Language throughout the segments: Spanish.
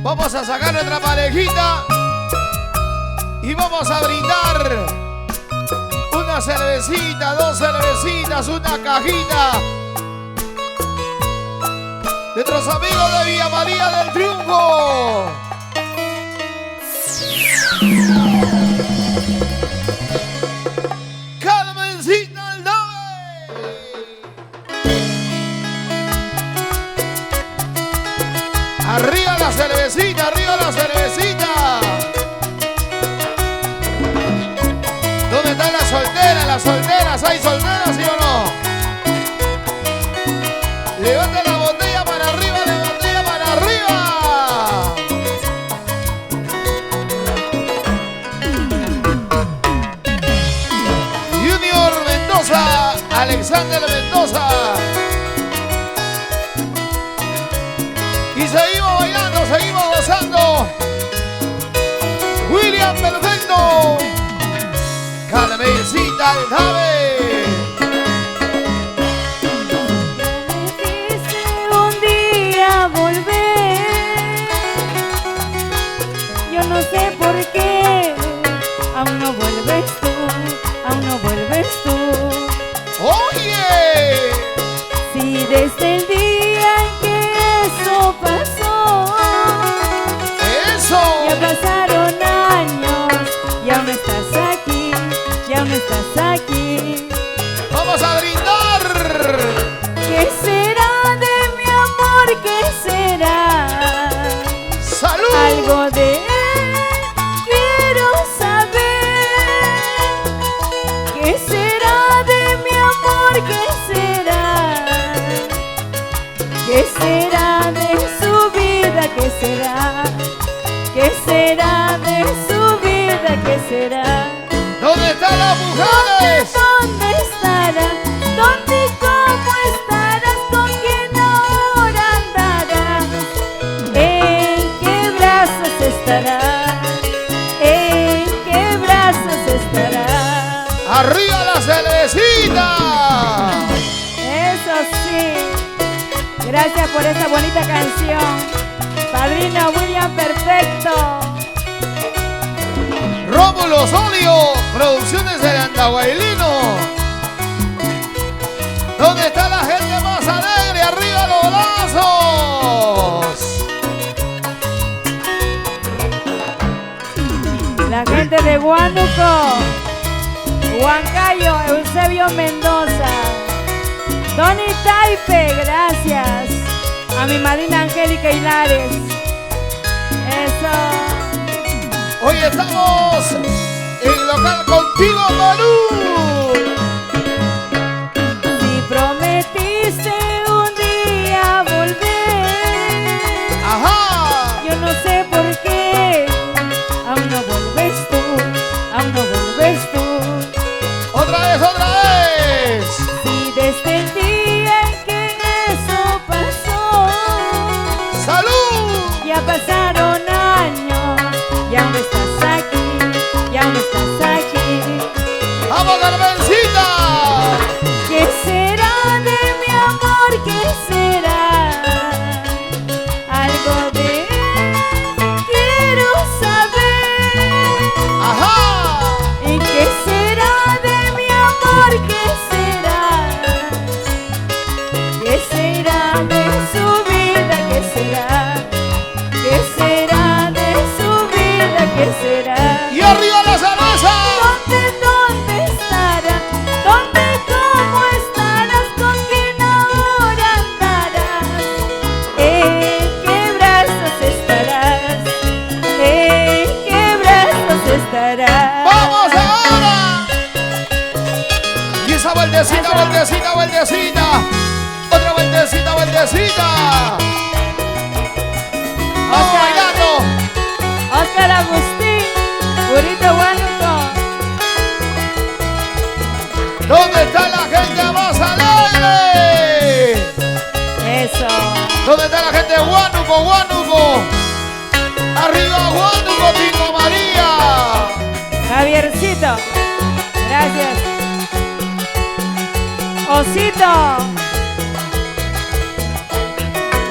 Vamos a sacar nuestra parejita y vamos a brindar una cervecita, dos cervecitas, una cajita. Nuestros amigos de Villa María del Triunfo. Carmencita Aldave. Arriba la cervecita, arriba la cervecita. ¿Dónde están las solteras? Las solteras, ¿hay solteras, sí o no? Levanta la botella para arriba, la botella para arriba. Junior Mendoza, Alexander Mendoza. Y seguimos bailando, seguimos gozando. William Perfecto. Carmencita Aldave. Un día volver. Yo no sé por qué. Aún no vuelves tú. Aún no vuelves tú. ¡Oye! Si desde el día en que eso pasó, ¡Eso! ya pasaron años y aún estás aquí, y aún estás aquí. ¡Vamos a brindar! ¿Qué será de mi amor? ¿Qué será? ¡Salud! Algo de él quiero saber. ¿Qué será de mi amor? ¿Qué será? ¿Qué será de su vida? ¿Qué será? ¿Qué será de su vida? ¿Qué será? ¿Dónde están las mujeres? ¿Dónde estará? ¿Dónde y cómo estarás? ¿Con quién ahora andarás? ¿En qué brazos estará? ¿En qué brazos estará? ¡Arriba la cervecita! Eso sí. Gracias por esta bonita canción. Padrino William Perfecto. Rómulo Osorio, Producciones del Andahuaylino. ¿Dónde está la gente más alegre? ¡Arriba los brazos! La gente de Huánuco, Huancayo, Eusebio Mendoza, Tony Taipe, gracias. A mi madrina Angélica Hilares. Eso. Hoy estamos en local contigo, Manu. Si prometiste un día volver, ¡Ajá! yo no sé por qué. Aún no vuelves tú, aún no vuelves tú. ¡Otra vez, otra vez! Si desde el día en que eso pasó, ¡Salud! ya pasaron años y aún estás aquí, y aún estás aquí. ¡Vamos, Carmencita! ¿Qué será de mi amor? ¿Qué será? Algo de él quiero saber. ¡Ajá! ¿Y qué será de mi amor? ¿Qué será? ¿Qué será de su vida? ¿Qué será? ¿Qué será de su vida? ¿Qué será? ¡Y arriba la cerveza! ¿Dónde estará? ¿Dónde y cómo estarás? ¿Con quién ahora andarás? ¿En qué brazos estarás? ¿En qué brazos estarás? ¡Vamos ahora! Y esa vueltecita, vueltecita, vueltecita. Otra vueltecita, vueltecita. ¡Vamos bailando! Oscar Agustín, Burrito Huánuco. ¿Dónde está la gente más alegre? Eso. ¿Dónde está la gente de Huánuco, Huánuco? ¡Arriba Huánuco, Tingo María! Javiercito, gracias. Osito.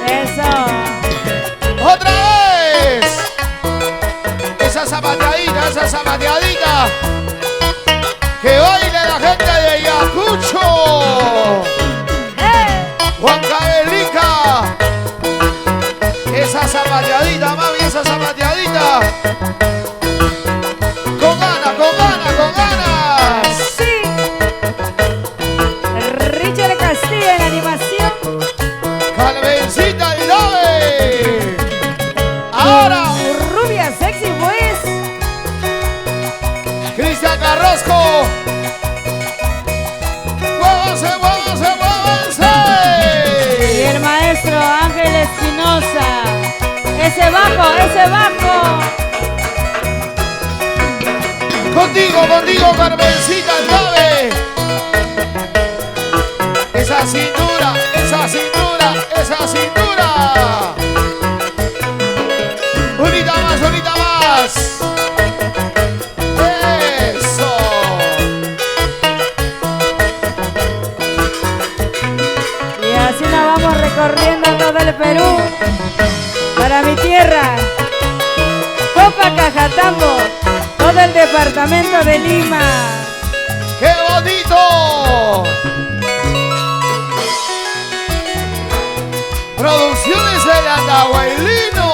Eso. ¡Otra vez! esa zapateadita. Que baile la gente de Ayacucho. Juan Cabelica. Esa zapateadita, mami, esa zapateadita. Con ganas, con ganas, con ganas. Sí. Richard Castillo en animación. Carmencita y Dove. Ahora. Rubia Sexy Boys. Cristian Carrasco. Muévanse, muévanse, muévanse. Y el maestro Ángel Espinosa. Ese bajo, ese bajo. Contigo, contigo, Carmencita y Dove. Esa cintura, esa cintura, esa cintura. Unita más, unita más. Eso. Y así nos vamos recorriendo todo el Perú. Para mi tierra, Copacajatambo, todo el departamento de Lima. ¡Qué bonito! Producciones El Atahuaylino.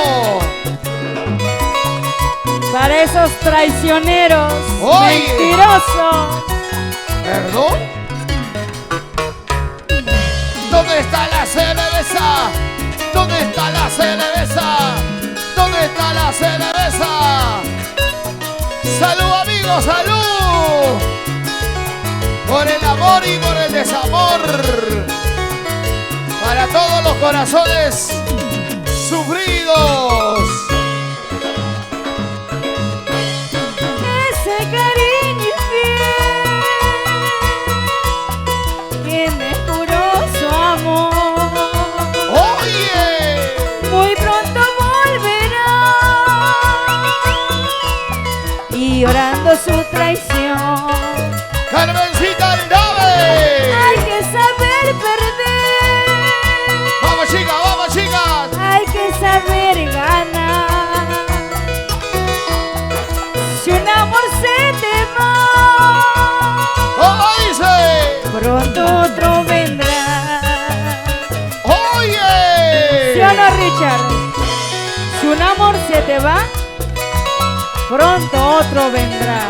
Para esos traicioneros, Oye. mentirosos. ¿Perdón? ¿Dónde está la cerveza? ¿Dónde está la cerveza? ¿Dónde está la cerveza? ¡Salud, amigos! ¡Salud! Por el amor y por el desamor. Para todos los corazones sufridos. Ese cariño infiel que me juró su amor. ¡Oye! Muy pronto volverá y llorando su traición. ¡Carmencita el Dove! Hay que saber perder, ¡Vamos, chicas! ¡Vamos, chicas! hay que saber ganar. Si un amor se te va, ¿Cómo dice? pronto otro vendrá. ¡Oye! ¿Sí o no, Richard? Si un amor se te va, pronto otro vendrá.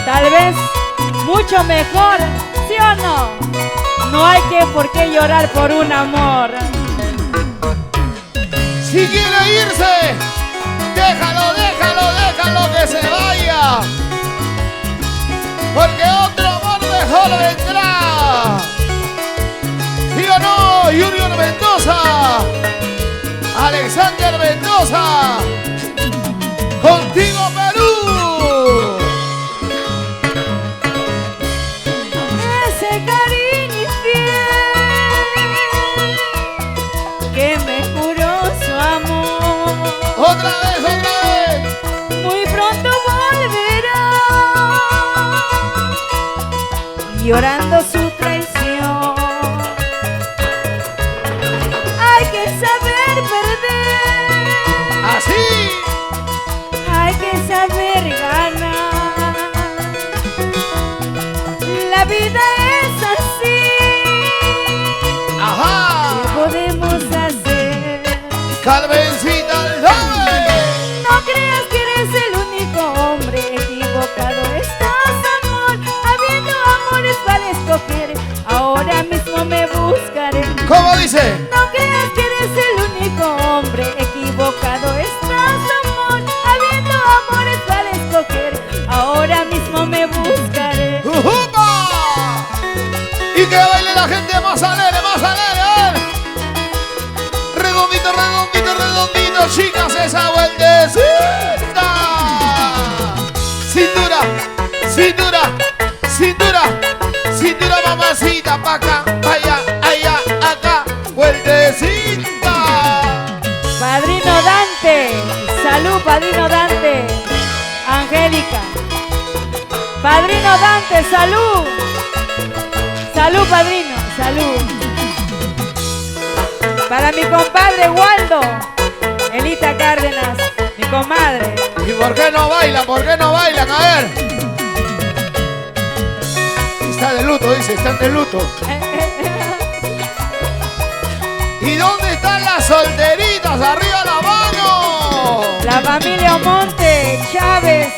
Tal vez mucho mejor, ¿sí o no? No hay por qué llorar por un amor. Si quiere irse, déjalo, déjalo, déjalo que se vaya. Porque otro amor mejor vendrá. ¿Sí o no? Junior Mendoza. Alexander Mendoza. Contigo, Perú. Ese cariño infiel que me juró su amor. Otra vez, otra vez. Muy pronto volverá llorando su traición. Hay que saber perder, Así. hay que saber ganar. La vida es así. Ajá. ¿Qué podemos hacer? Carmencita el Dove. No creas que eres el único hombre equivocado. Estás, amor, habiendo amores para escoger. Ahora mismo me buscaré. ¿Cómo dice? No creas que eres el único hombre equivocado. Estás, amor, habiendo amores para escoger. Ahora mismo me buscaré. ¡Ujupa! Y que baile la gente más alegre, más alegre. A ver. Redondito, redondito, redondito, chicas, esa vueltecita. Cintura, cintura, cintura, cintura, mamacita, pa' acá, pa' allá, allá, acá, vueltecita. Padrino Dante, salud, Padrino Dante. Angélica. Padrino Dante, salud. Salud, padrino, salud. Para mi compadre Waldo, Elita Cárdenas, mi comadre. ¿Y por qué no bailan? ¿Por qué no bailan? A ver. Está de luto, dice, están de luto. ¿Y dónde están las solteritas? ¡Arriba la mano! La familia Omonte, Chávez,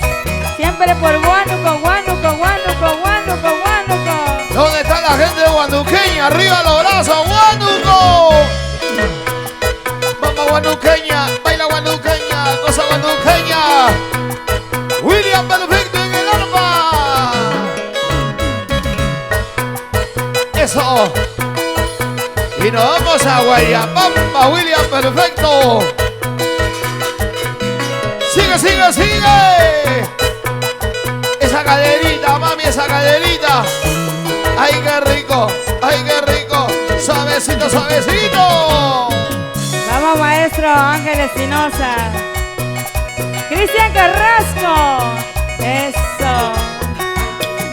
siempre por Huánuco, Huánuco, Huánuco, Huánuco, Huánuco. ¿Dónde está la gente de Huanuqueña? ¡Arriba los brazos! ¡Huánuco! Vamos Huanuqueña, baila Huanuqueña, cosa Huanuqueña. William Perfecto en el arma. Eso. Y nos vamos a Guayabamba, William Perfecto. Sigue, sigue, sigue. Esa caderita, mami, esa caderita. Ay, qué rico, ay, qué rico. Suavecito, suavecito. Vamos, maestro Ángel Espinosa. Cristian Carrasco. Eso.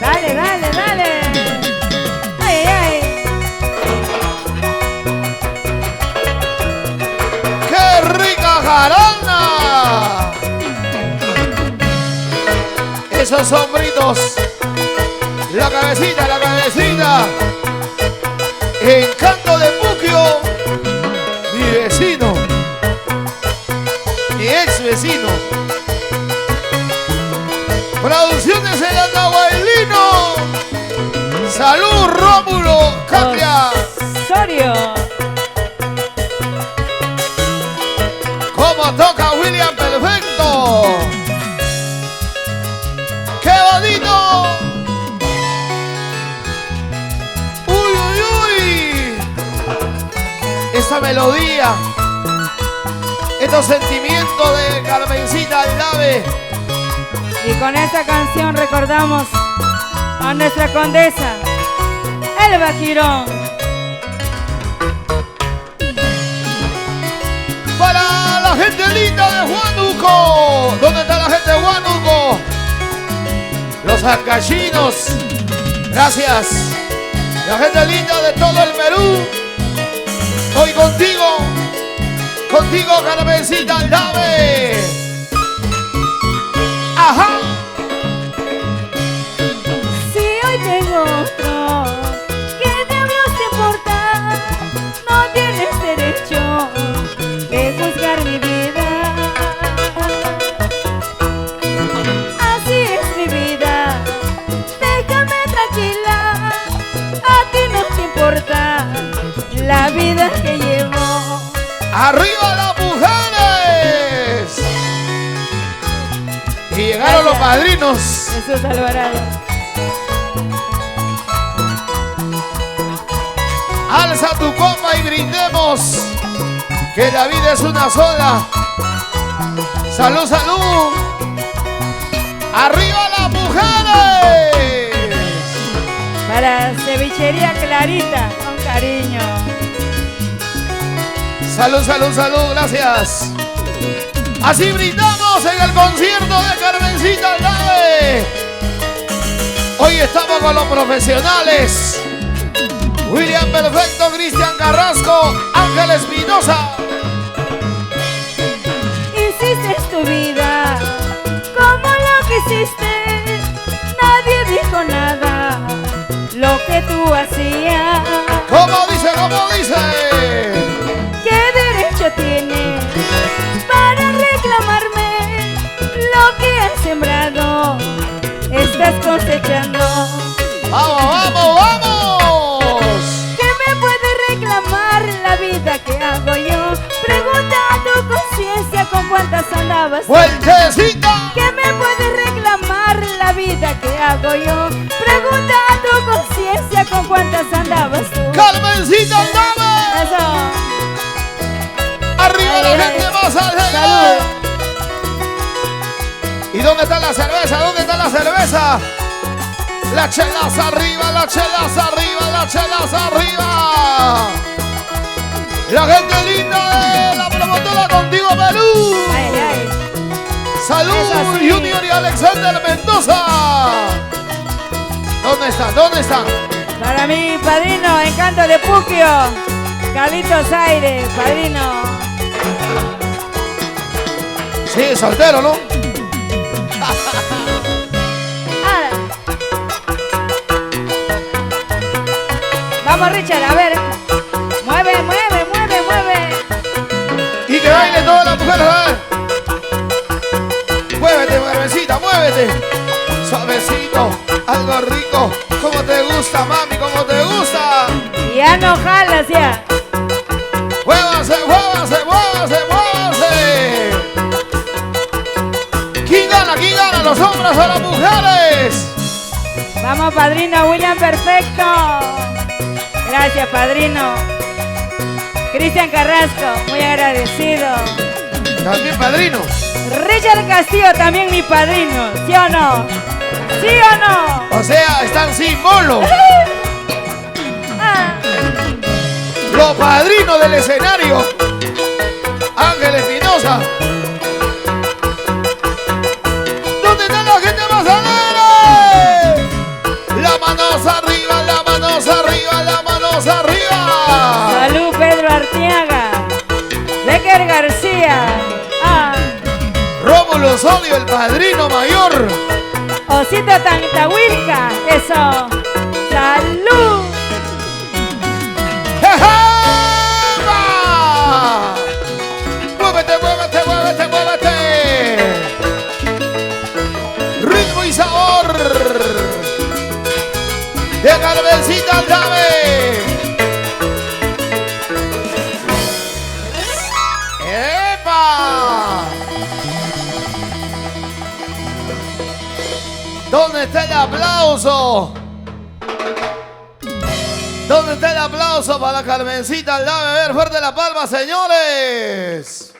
Dale, dale, dale. Ay, ay. ¡Qué rica jarana! Esos sombritos. La cabecita, la cabecita. Encanto de Puquio. Mi vecino. Mi ex vecino. Producciones El Andahuaylino. Salud, Rómulo, Katia. Osorio. ¿Cómo toca William Perfecto? ¡Qué bonito! ¡Uy, uy, uy! Esta melodía, estos sentimientos de Carmencita Aldave. Y con esta canción recordamos a nuestra condesa, Elba Girón. Para la gente linda de Huánuco. ¿Dónde está la gente de Huánuco? Los ancachinos. Gracias. La gente linda de todo el Perú. Hoy contigo. Contigo, Carmencita Aldave. Ajá. Si hoy tengo otro, ¿qué diablos te importa? No tienes derecho de juzgar mi vida. Así es mi vida, déjame tranquila. A ti no te importa la vida que llevo. ¡Arriba las mujeres! Y llegaron los padrinos. Jesús Alvarado. Alza tu copa y brindemos, que la vida es una sola. Salud, salud. ¡Arriba las mujeres! Para Cevichería Clarita, con cariño. Salud, salud, salud, gracias. Así brindamos en el concierto de Carmencita Aldave. Hoy estamos con los profesionales. William Perfecto, Cristian Carrasco, Ángel Espinosa. Hiciste tu vida como lo que hiciste. Nadie dijo nada lo que tú hacías. ¿Cómo dice? ¿Cómo dice? ¿Qué derecho tienes para reclamarme lo que has sembrado? Estás cosechando. ¡Vamos, vamos, vamos! ¿Qué me puede reclamar la vida que hago yo? Pregunta a tu conciencia con cuántas andabas. ¡Fuertecita! ¿Qué me puede reclamar la vida que hago yo? Pregunta a tu conciencia con cuántas andabas tú. ¡Carmencita Aldave! Eso. ¡Arriba Ay, la ay. gente más alegre! Salud. ¿Y dónde está la cerveza? ¿Dónde está la cerveza? Las chelas arriba, las chelas arriba, las chelas arriba. La gente linda de la promotora Contigo Perú. Ay, ay. Salud, Eso sí. Junior y Alexander Mendoza. ¿Dónde están? ¿Dónde están? Para mi padrino, Encanto de Puquio, Carlitos Aire, padrino. Sí, soltero, ¿no? Ah. Vamos, Richard, a ver. Mueve, mueve, mueve, mueve. Y que baile todas las mujeres, a ver. Muévete, muevecita, muévete. Suavecito, algo rico. Como te gusta, mami, como te gusta. Ya no jalas, ya. Muévase, muévase, muévase, muévase. ¿Quién gana? ¿Quién gana? ¿Los hombres o las mujeres? Vamos, padrino William Perfecto. Gracias, padrino. Cristian Carrasco, muy agradecido. También padrino. Richard Castillo, también mi padrino. ¿Sí o no? ¿Sí o no? O sea, están sin bolo. Ah. Los padrinos del escenario. Ángel Espinosa. ¿Dónde está la gente más alegre? Las manos arriba, las manos arriba, las manos arriba. Salud, Pedro Arteaga. Becker García. Ah. Rómulo Osorio, el padrino mayor. Osito Tantahuilca. Eso. Salud. ¡Jejepa! Muévete, muévete, muévete, muévete. Ritmo y sabor de Carmencita Aldave. ¡Epa! ¿Dónde está el aplauso? ¿Dónde está el aplauso para Carmencita Aldave? A ver, fuerte la palma, señores.